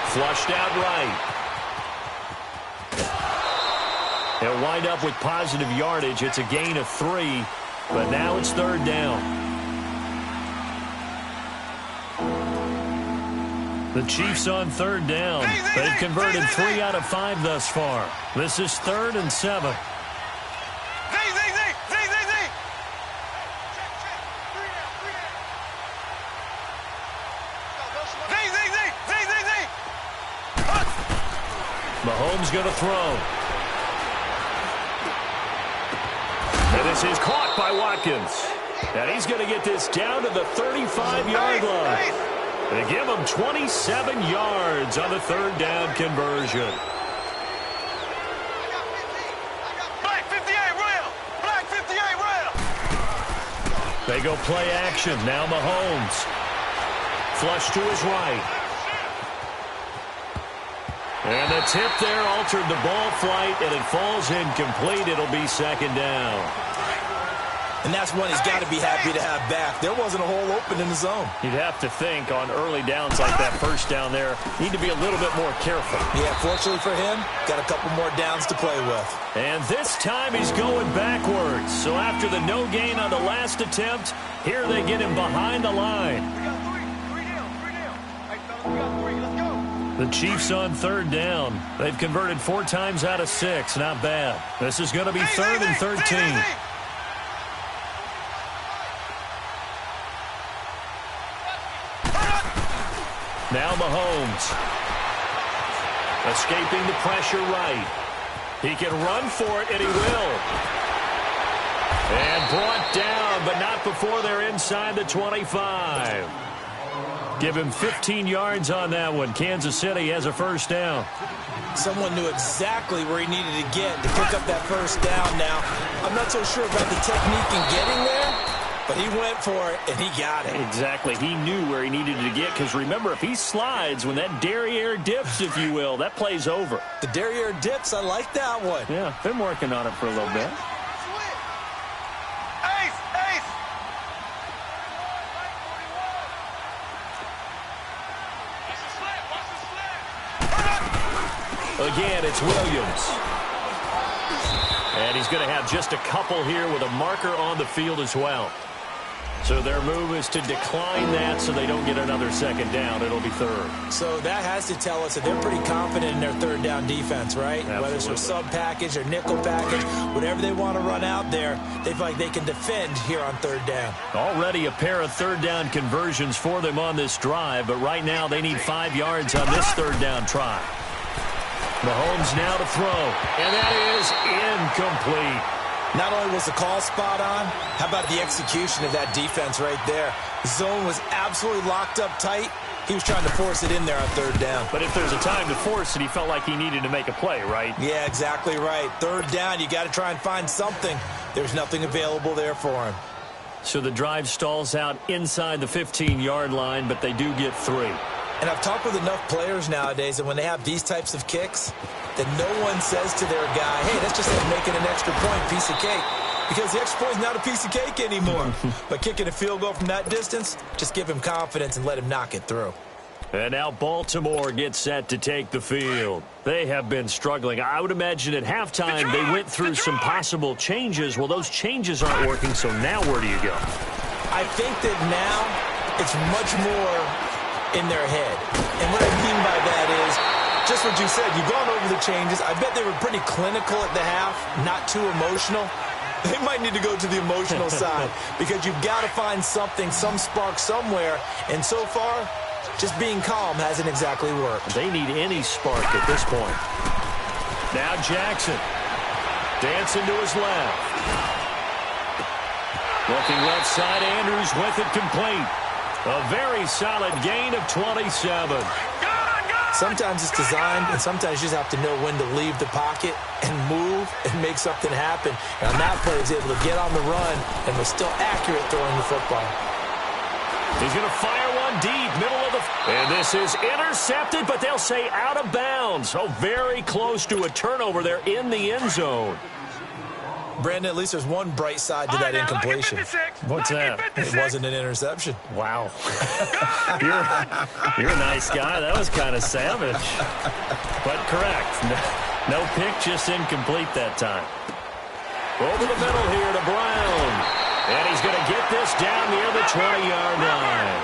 Flushed out right. They'll wind up with positive yardage. It's a gain of 3, but now it's 3rd down. The Chiefs on 3rd down. They've converted 3 out of 5 thus far. This is 3rd and 7. Mahomes going to throw. And this is caught by Watkins. And he's going to get this down to the 35-yard line. They give him 27 yards on the 3rd down conversion. Black 58 rail. Black 58 rail. They go play action. Now Mahomes. Flush to his right. And the tip there altered the ball flight, and it falls incomplete. It'll be 2nd down. And that's one he's got to be happy to have back. There wasn't a hole open in the zone. You'd have to think on early downs like that, 1st down there, need to be a little bit more careful. Yeah, fortunately for him, got a couple more downs to play with. And this time he's going backwards. So after the no gain on the last attempt, here they get him behind the line. We got 3 down. 3 down. Hey, fellas, we got 3. Let's go. The Chiefs on 3rd down. They've converted 4 times out of 6. Not bad. This is going to be 3rd and 13. Now Mahomes. Escaping the pressure right. He can run for it, and he will. And brought down, but not before they're inside the 25. Give him 15 yards on that one. Kansas City has a 1st down. Someone knew exactly where he needed to get to pick up that 1st down now. I'm not so sure about the technique in getting there, but he went for it, and he got it. Exactly. He knew where he needed to get, because remember, if he slides, when that derriere dips, if you will, that play's over. The derriere dips, I like that one. Yeah, been working on it for a little bit. Again, it's Williams. And he's going to have just a couple here with a marker on the field as well. So their move is to decline that so they don't get another 2nd down. It'll be 3rd. So that has to tell us that they're pretty confident in their 3rd down defense, right? Absolutely. Whether it's a sub package or nickel package, whatever they want to run out there, they feel like they can defend here on 3rd down. Already a pair of 3rd down conversions for them on this drive, but right now they need 5 yards on this 3rd down try. Mahomes now to throw, and that is incomplete. Not only was the call spot on, how about the execution of that defense right there? The zone was absolutely locked up tight. He was trying to force it in there on 3rd down. But if there's a time to force it, he felt like he needed to make a play, right? Yeah, exactly right. 3rd down, you got to try and find something. There's nothing available there for him. So the drive stalls out inside the 15-yard line, but they do get 3. And I've talked with enough players nowadays that when they have these types of kicks, that no one says to their guy, hey, that's just like making an extra point, piece of cake. Because the extra point is not a piece of cake anymore. But kicking a field goal from that distance, just give him confidence and let him knock it through. And now Baltimore gets set to take the field. They have been struggling. I would imagine at halftime they went through some possible changes. Well, those changes aren't working, so now where do you go? I think that now it's much more in their head. And what I mean by that is, just what you said, you've gone over the changes. I bet they were pretty clinical at the half, not too emotional. They might need to go to the emotional side because you've got to find something, some spark somewhere. And so far, just being calm hasn't exactly worked. They need any spark at this point. Now Jackson. Dancing to his left. Looking left side, Andrews with it complete. A very solid gain of 27. Sometimes it's designed, and sometimes you just have to know when to leave the pocket and move and make something happen. And on that play, he was able to get on the run and was still accurate throwing the football. He's going to fire one deep, middle of the... And this is intercepted, but they'll say out of bounds. Oh, very close to a turnover there in the end zone. Brandon, at least there's one bright side to that incompletion. What's that? It wasn't an interception. Wow. You're a nice guy. That was kind of savage. But correct. No pick, just incomplete that time. Over the middle here to Brown. And he's going to get this down near the 20-yard line.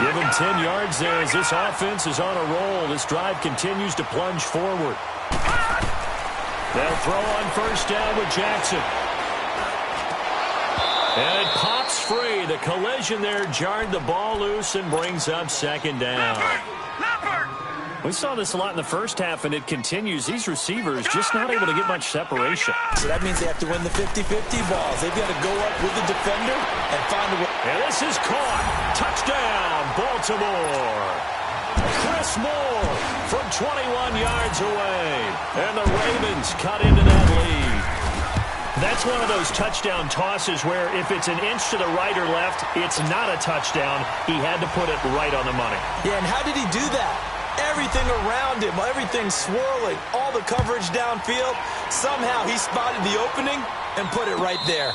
Give him 10 yards there as this offense is on a roll. This drive continues to plunge forward. They'll throw on first down with Jackson. And it pops free. The collision there jarred the ball loose and brings up second down. We saw this a lot in the first half, and it continues. These receivers just not able to get much separation. So that means they have to win the 50-50 balls. They've got to go up with the defender and find a way. And this is caught. Touchdown, Baltimore. Chris Moore from 21 yards away. And the Ravens cut into that lead. That's one of those touchdown tosses where if it's an inch to the right or left, it's not a touchdown. He had to put it right on the money. Yeah, and how did he do that? Everything around him, everything swirling, all the coverage downfield. Somehow he spotted the opening and put it right there.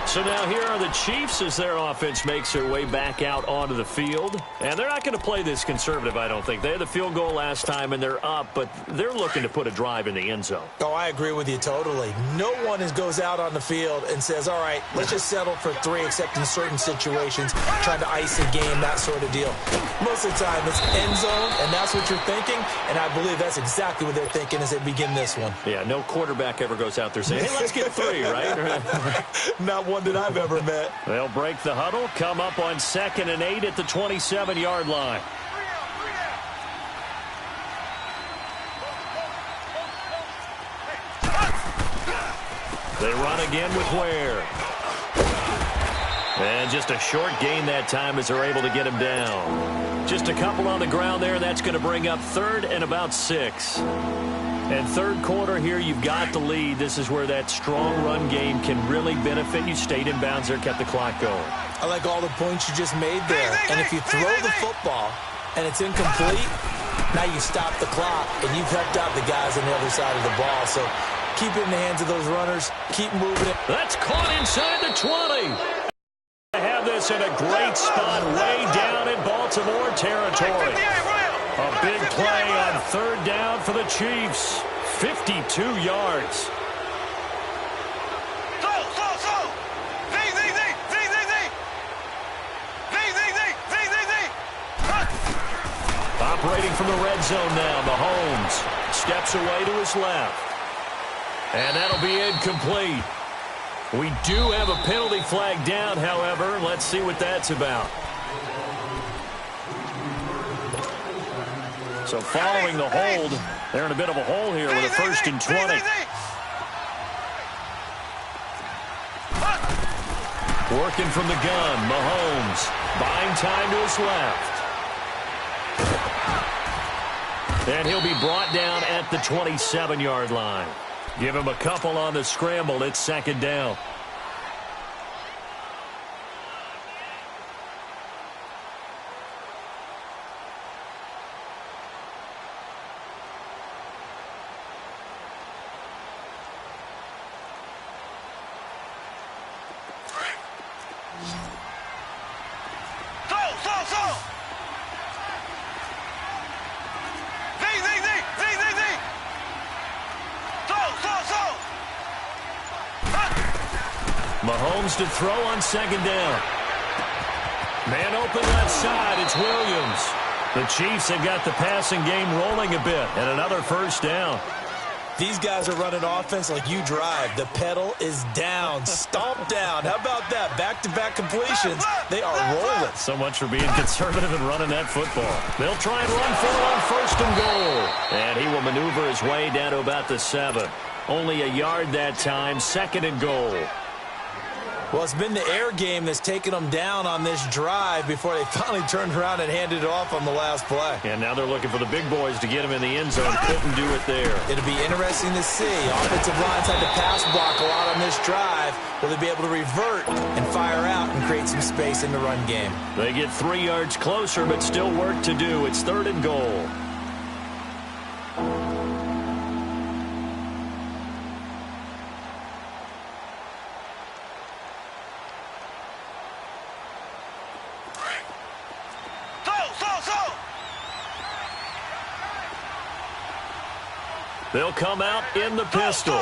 So now here are the Chiefs as their offense makes their way back out onto the field. And they're not going to play this conservative, I don't think. They had the field goal last time, and they're up, but they're looking to put a drive in the end zone. Oh, I agree with you totally. No one goes out on the field and says, all right, let's just settle for 3, except in certain situations, trying to ice a game, that sort of deal. Most of the time, it's end zone, and that's what you're thinking, and I believe that's exactly what they're thinking as they begin this one. Yeah, no quarterback ever goes out there saying, hey, let's get 3, right? Not one that I've ever met. They'll break the huddle, come up on 2nd and 8 at the 27-yard line. They run again with Ware. And just a short gain that time as they're able to get him down. Just a couple on the ground there, and that's going to bring up 3rd and about 6. And third quarter here, you've got the lead. This is where that strong run game can really benefit you. Stayed in bounds there, kept the clock going. I like all the points you just made there. And if you throw the football and it's incomplete, now you stop the clock, and you've helped out the guys on the other side of the ball. So keep it in the hands of those runners. Keep moving it. That's caught inside the 20. I have this in a great spot way down in Baltimore territory. A big play on 3rd down for the Chiefs. 52 yards. Operating from the red zone now, Mahomes steps away to his left. And that'll be incomplete. We do have a penalty flag down, however. Let's see what that's about. So following the hold, they're in a bit of a hole here with a 1st and 20. Working from the gun, Mahomes buying time to his left. And he'll be brought down at the 27-yard line. Give him a couple on the scramble. It's 2nd down. Mahomes to throw on 2nd down. Man open left side, it's Williams. The Chiefs have got the passing game rolling a bit, and another 1st down. These guys are running offense like you drive. The pedal is down, stomped down. How about that? Back-to-back completions. They are rolling. So much for being conservative and running that football. They'll try and run for it on 1st and goal. And he will maneuver his way down to about the 7. Only a yard that time, 2nd and goal. Well, it's been the air game that's taken them down on this drive before they finally turned around and handed it off on the last play. And now they're looking for the big boys to get him in the end zone. Couldn't do it there. It'll be interesting to see. Offensive lines had to pass block a lot on this drive. Will they be able to revert and fire out and create some space in the run game? They get 3 yards closer, but still work to do. It's 3rd and goal. They'll come out in the pistol.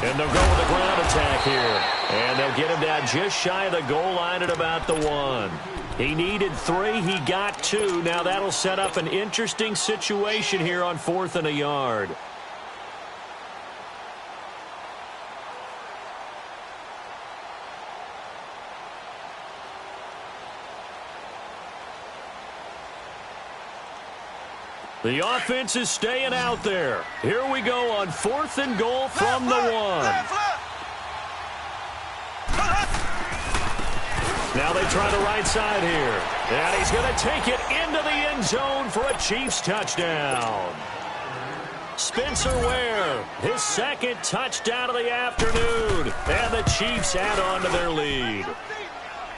And they'll go with a ground attack here. And they'll get him down just shy of the goal line at about the 1. He needed 3. He got 2. Now that'll set up an interesting situation here on 4th and a yard. The offense is staying out there. Here we go on 4th and goal from the 1. Now they try the right side here. And he's going to take it into the end zone for a Chiefs touchdown. Spencer Ware, his 2nd touchdown of the afternoon. And the Chiefs add on to their lead.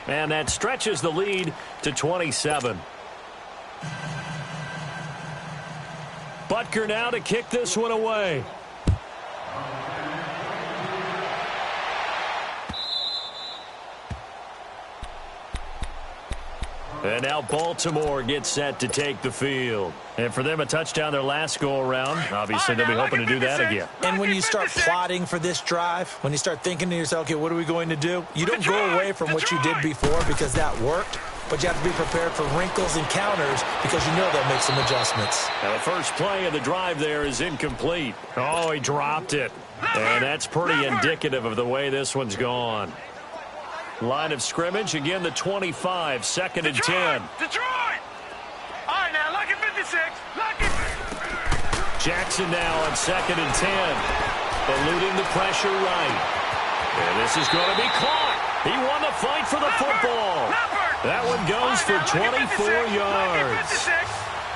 And that stretches the lead to 27. Butker now to kick this one away. And now Baltimore gets set to take the field. And for them, a touchdown their last go-around. Obviously, they'll be hoping to do that again. And when you start plotting for this drive, when you start thinking to yourself, okay, what are we going to do? You don't go away from what you did before because that worked. But you have to be prepared for wrinkles and counters because you know they'll make some adjustments. Now the first play of the drive there is incomplete. Oh, he dropped it. And that's pretty indicative of the way this one's gone. Line of scrimmage, again the 25, 2nd and 10. Detroit! All right, now, lucky 56. Lucky. Jackson now on 2nd and 10. Eluding the pressure right. And this is going to be caught. He won the fight for the football. That one goes for 24 yards.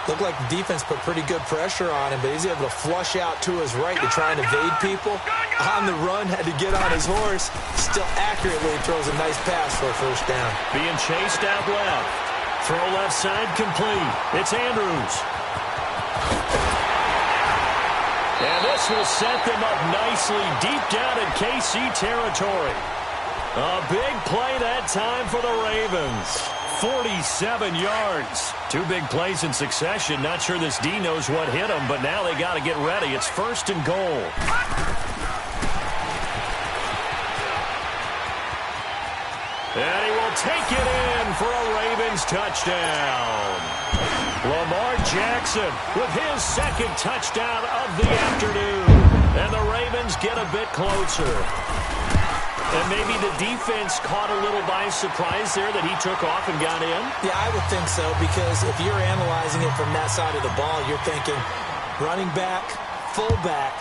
Looked like the defense put pretty good pressure on him, but he's able to flush out to his right to try and evade people. On the run, had to get on his horse. Still accurately throws a nice pass for a first down. Being chased out left. Throw left side complete. It's Andrews. And this will set them up nicely deep down in KC territory. A big play that time for the Ravens. 47 yards. 2 big plays in succession. Not sure this D knows what hit him, but now they got to get ready. It's 1st and goal. And he will take it in for a Ravens touchdown. Lamar Jackson with his 2nd touchdown of the afternoon. And the Ravens get a bit closer. And maybe the defense caught a little by surprise there that he took off and got in? Yeah, I would think so, because if you're analyzing it from that side of the ball, you're thinking running back, fullback.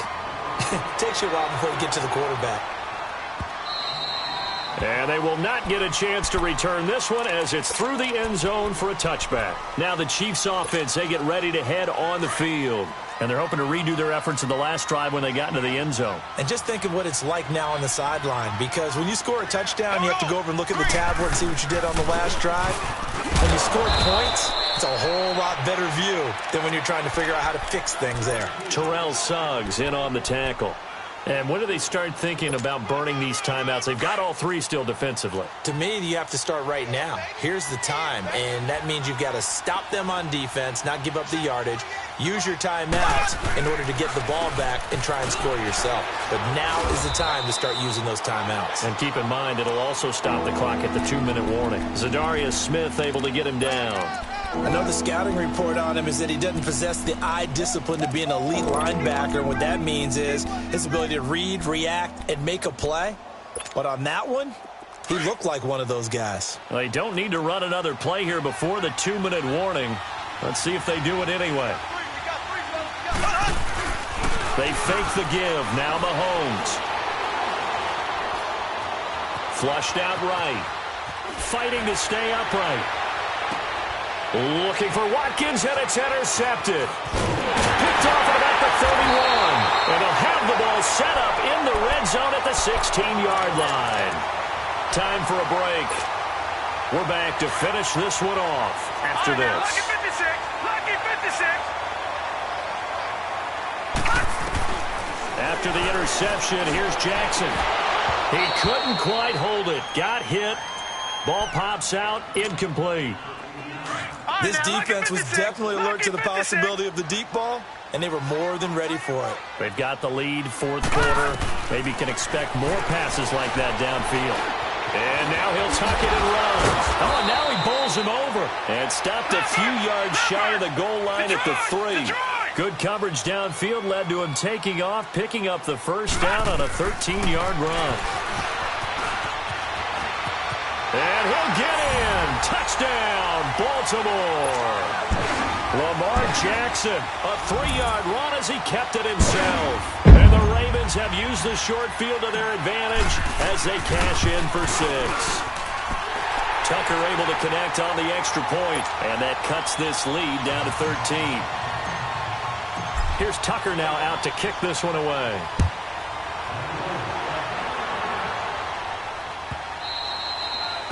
It takes you a while before you get to the quarterback. And they will not get a chance to return this one as it's through the end zone for a touchback. Now the Chiefs offense, they get ready to head on the field. And they're hoping to redo their efforts in the last drive when they got into the end zone. And just think of what it's like now on the sideline, because when you score a touchdown, you have to go over and look at the tablet and see what you did on the last drive. When you score points, it's a whole lot better view than when you're trying to figure out how to fix things there. Terrell Suggs in on the tackle. And when do they start thinking about burning these timeouts? They've got all 3 still defensively. To me, you have to start right now. Here's the time, and that means you've got to stop them on defense, not give up the yardage, use your timeouts in order to get the ball back and try and score yourself. But now is the time to start using those timeouts. And keep in mind, it'll also stop the clock at the 2-minute warning. Zadarius Smith able to get him down. I know the scouting report on him is that he doesn't possess the eye discipline to be an elite linebacker. What that means is his ability to read, react, and make a play. But on that one, he looked like one of those guys. Well, they don't need to run another play here before the 2-minute warning. Let's see if they do it anyway. They fake the give. Now Mahomes. Flushed out right. Fighting to stay upright. Looking for Watkins, and it's intercepted. Picked off at about the 31. And they'll have the ball set up in the red zone at the 16-yard line. Time for a break. We're back to finish this one off after this. Lucky 56. Lucky 56. After the interception, here's Jackson. He couldn't quite hold it. Got hit. Ball pops out. Incomplete. This defense was definitely alert to the possibility of the deep ball, and they were more than ready for it. They've got the lead, fourth quarter. Maybe can expect more passes like that downfield. And now he'll tuck it and runs. Oh, and now he bowls him over. And stopped a few yards shy of the goal line at the 3. Good coverage downfield led to him taking off, picking up the first down on a 13-yard run. And he'll get in. Touchdown, Baltimore. Lamar Jackson, a 3-yard run as he kept it himself. And the Ravens have used the short field to their advantage as they cash in for 6. Tucker able to connect on the extra point, and that cuts this lead down to 13. Here's Tucker now out to kick this one away.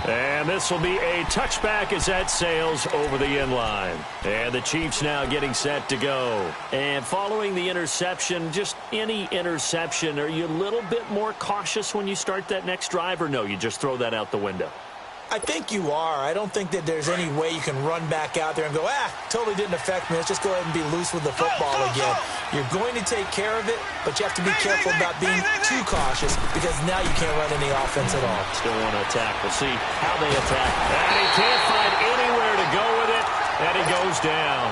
And this will be a touchback as that sails over the end line. And the Chiefs now getting set to go. And following the interception, just any interception, are you a little bit more cautious when you start that next drive, or no, you just throw that out the window? I think you are. I don't think that there's any way you can run back out there and go, totally didn't affect me. Let's just go ahead and be loose with the football again. You're going to take care of it, but you have to be careful about being too cautious because now you can't run any offense at all. Still want to attack. We'll see how they attack. And he can't find anywhere to go with it, and he goes down.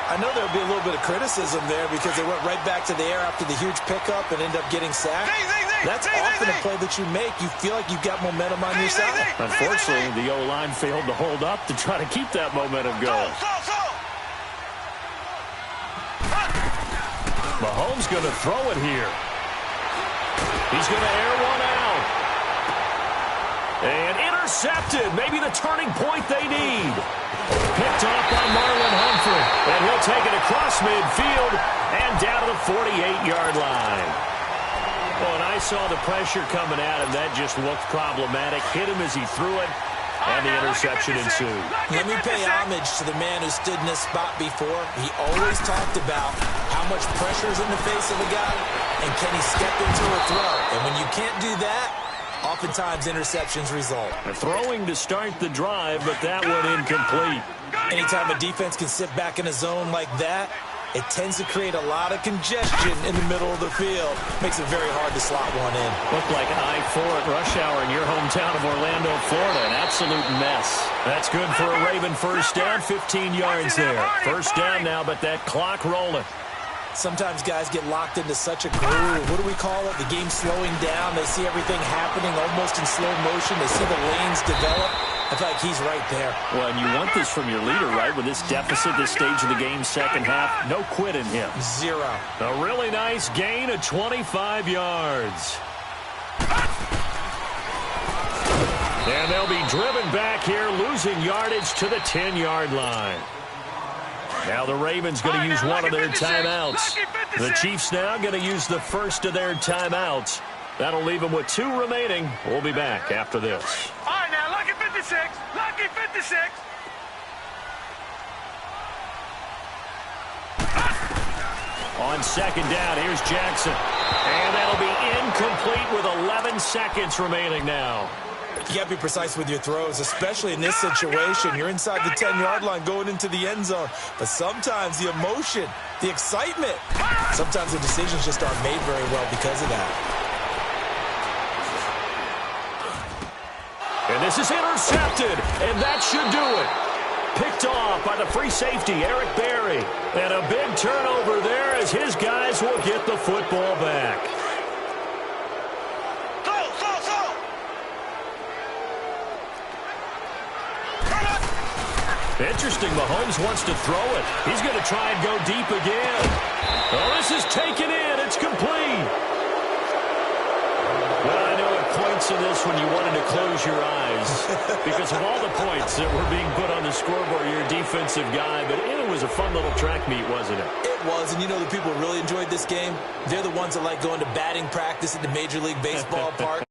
I know there'll be a little bit of criticism there because they went right back to the air after the huge pickup and ended up getting sacked. That's often a play that you make. You feel like you've got momentum on your side. Unfortunately, the O-line failed to hold up to try to keep that momentum going. Mahomes going to throw it here. He's going to air one out. And intercepted. Maybe the turning point they need. Picked off by Marlon Humphrey. And he'll take it across midfield and down to the 48-yard line. Well, and I saw the pressure coming at him. That just looked problematic. Hit him as he threw it, and the interception ensued. Let me pay homage to the man who stood in this spot before. He always talked about how much pressure is in the face of a guy, and can he step into a throw. And when you can't do that, oftentimes interceptions result. Throwing to start the drive, but that one incomplete. Anytime a defense can sit back in a zone like that, it tends to create a lot of congestion in the middle of the field. Makes it very hard to slot one in. Looked like I-4 at rush hour in your hometown of Orlando, Florida. An absolute mess. That's good for a Raven first down, 15 yards there. First down now, but that clock rolling. Sometimes guys get locked into such a groove. What do we call it? The game slowing down. They see everything happening almost in slow motion. They see the lanes develop. I feel like he's right there. Well, and you want this from your leader, right? With this deficit, this stage of the game, second half, no quit in him. 0. A really nice gain of 25 yards. And they'll be driven back here, losing yardage to the 10-yard line. Now the Ravens going to use one of their timeouts. The Chiefs now going to use the first of their timeouts. That'll leave them with 2 remaining. We'll be back after this. All right, now, lucky 56. Lucky 56. On second down, here's Jackson. And that'll be incomplete with 11 seconds remaining now. You got to be precise with your throws, especially in this situation. You're inside the 10-yard line going into the end zone. But sometimes the emotion, the excitement, sometimes the decisions just aren't made very well because of that. And this is intercepted, and that should do it. Picked off by the free safety, Eric Berry. And a big turnover there as his guys will get the football back. Interesting, Mahomes wants to throw it. He's going to try and go deep again. Oh, this is taken in. It's close your eyes because of all the points that were being put on the scoreboard. You're a defensive guy, but it was a fun little track meet, wasn't it? It was, and you know the people who really enjoyed this game? They're the ones that like going to batting practice at the Major League Baseball park.